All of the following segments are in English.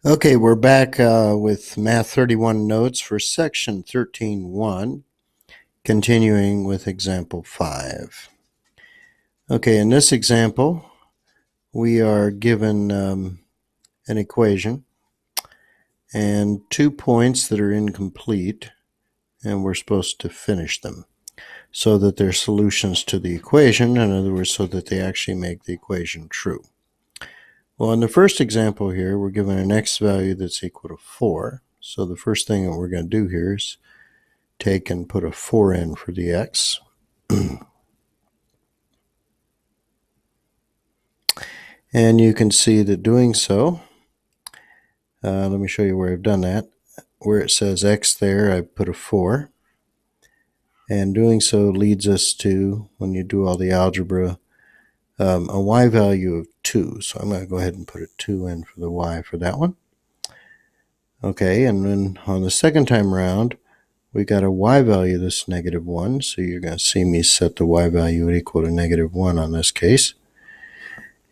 Okay, we're back with Math 31 notes for section 13.1, continuing with example 5. Okay, in this example, we are given an equation and 2 points that are incomplete, and we're supposed to finish them so that they're solutions to the equation, in other words, so that they actually make the equation true. Well, in the first example here, we're given an x value that's equal to 4. So the first thing that we're going to do here is take and put a 4 in for the x. And you can see that doing so, let me show you where I've done that. Where it says x there, I put a 4. And doing so leads us to, when you do all the algebra, a y value of 2. So I'm going to go ahead and put a 2 in for the y for that one. Okay, and then on the second time around, we got a y value that's -1. So you're going to see me set the y value equal to -1 on this case.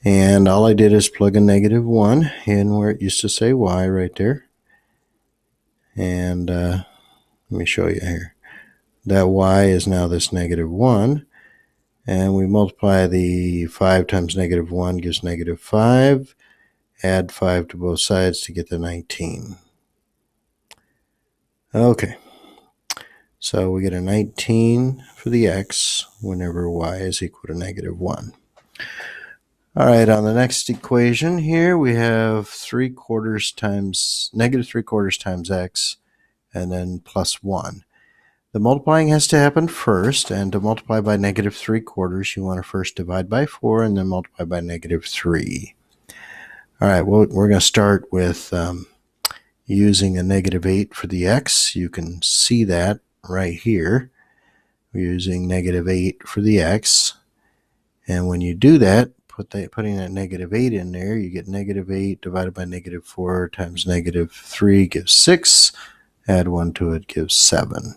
And all I did is plug a -1 in where it used to say y right there. And let me show you here. That y is now this -1. And we multiply the 5 times -1 gives -5. Add 5 to both sides to get the 19. Okay. So we get a 19 for the x whenever y is equal to -1. All right, on the next equation here, we have -3/4 times x, and then +1. The multiplying has to happen first, and to multiply by -3/4, you want to first divide by 4 and then multiply by -3. All right, well, we're going to start with using a -8 for the x. You can see that right here. We're using -8 for the x, and when you do that, putting that -8 in there, you get -8 divided by -4 times -3 gives 6. Add 1 to it gives 7.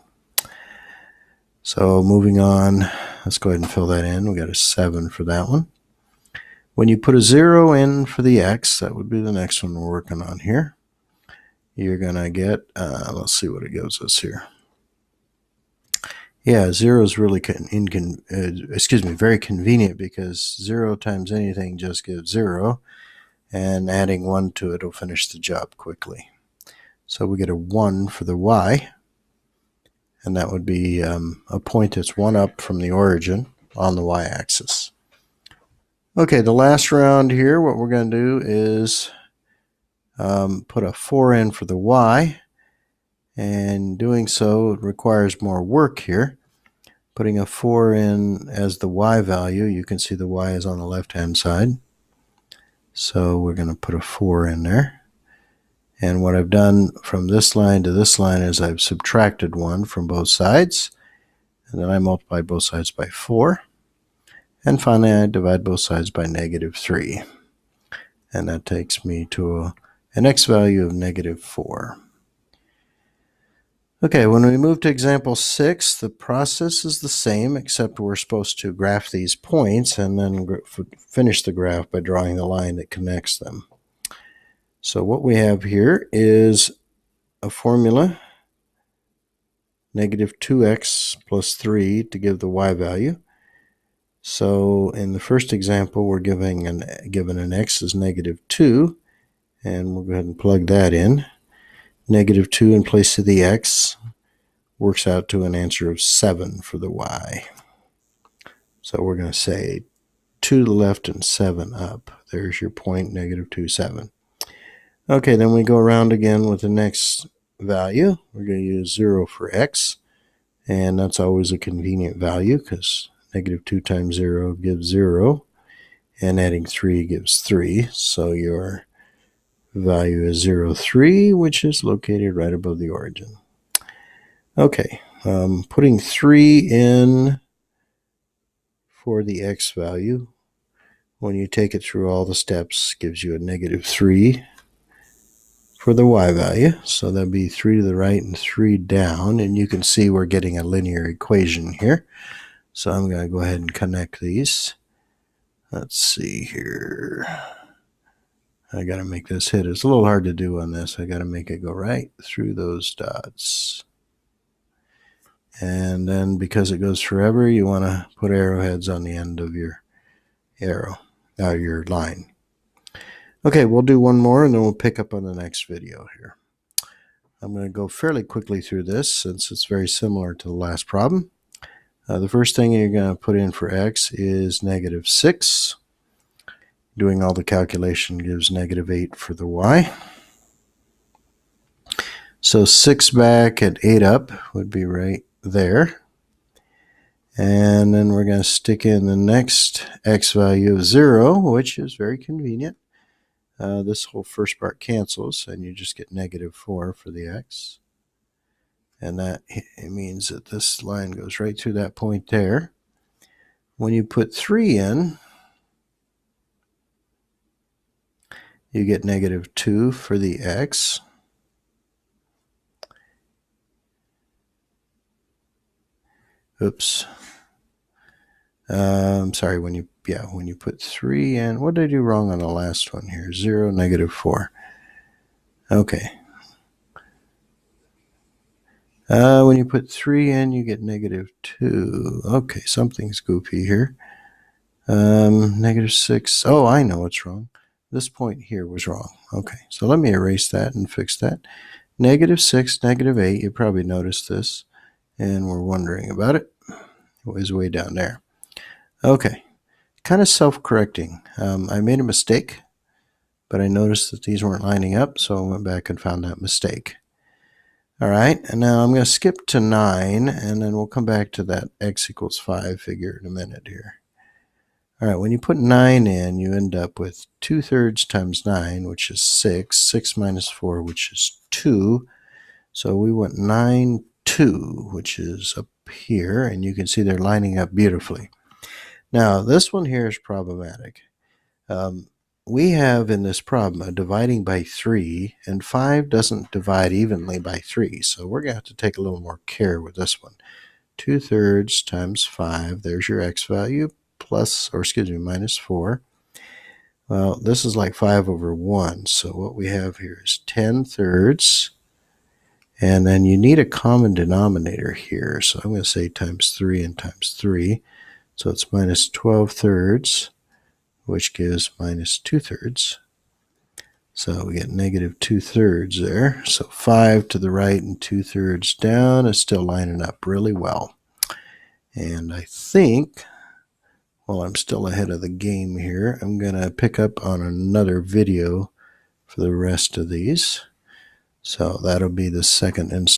So moving on, let's go ahead and fill that in. We got a 7 for that one. When you put a 0 in for the x, that would be the next one we're working on here. You're going to get, let's see what it gives us here. Yeah, 0 is really very convenient, because 0 times anything just gives 0, and adding 1 to it will finish the job quickly. So we get a 1 for the y, and that would be a point that's 1 up from the origin on the y-axis. Okay, the last round here, what we're going to do is put a 4 in for the y, and doing so requires more work here. Putting a 4 in as the y value, you can see the y is on the left-hand side. So we're going to put a 4 in there. And what I've done from this line to this line is I've subtracted 1 from both sides. And then I multiply both sides by 4. And finally, I divide both sides by -3. And that takes me to an x value of -4. Okay, when we move to example 6, the process is the same, except we're supposed to graph these points and then finish the graph by drawing the line that connects them. So what we have here is a formula, -2x plus 3 to give the y value. So in the first example, we're given an x is -2, and we'll go ahead and plug that in. -2 in place of the x works out to an answer of 7 for the y. So we're going to say 2 to the left and 7 up. There's your point, -2, 7. Okay, then we go around again with the next value. We're going to use 0 for x, and that's always a convenient value because -2 times 0 gives 0, and adding 3 gives 3. So your value is 0, 3, which is located right above the origin. Okay, putting 3 in for the x value, when you take it through all the steps, gives you a -3 for the y value. So that'd be 3 to the right and 3 down, and you can see we're getting a linear equation here. So I'm going to go ahead and connect these. Let's see here. I got to make this hit. It's a little hard to do on this. I got to make it go right through those dots. And then because it goes forever, you want to put arrowheads on the end of your your line. Okay, we'll do one more and then we'll pick up on the next video here. I'm going to go fairly quickly through this since it's very similar to the last problem. The first thing you're going to put in for x is -6. Doing all the calculation gives -8 for the y. So 6 back and 8 up would be right there. And then we're going to stick in the next x value of 0, which is very convenient. This whole first part cancels, and you just get -4 for the x. And that it means that this line goes right through that point there. When you put 3 in, you get -2 for the x. Oops. I'm sorry, when you put 3 in, what did I do wrong on the last one here? 0, -4. Okay. When you put 3 in, you get -2. Okay, something's goofy here. -6. Oh, I know what's wrong. This point here was wrong. Okay, so let me erase that and fix that. -6, -8, you probably noticed this and were wondering about it. It was way down there. Okay, kind of self-correcting. I made a mistake, but I noticed that these weren't lining up, so I went back and found that mistake. All right, and now I'm going to skip to 9, and then we'll come back to that x = 5 figure in a minute here. All right, when you put 9 in, you end up with 2/3 times 9, which is 6. 6 minus 4, which is 2. So we want 9, 2, which is up here, and you can see they're lining up beautifully. Now, this one here is problematic. We have in this problem a dividing by 3, and 5 doesn't divide evenly by 3, so we're going to have to take a little more care with this one. 2/3 times 5, there's your x value, -4. Well, this is like 5/1, so what we have here is 10/3, and then you need a common denominator here, so I'm going to say times 3 and times 3, so it's -12/3, which gives -2/3. So we get -2/3 there. So 5 to the right and 2/3 down is still lining up really well. And I think, while I'm still ahead of the game here, I'm going to pick up on another video for the rest of these. So that'll be the second installment.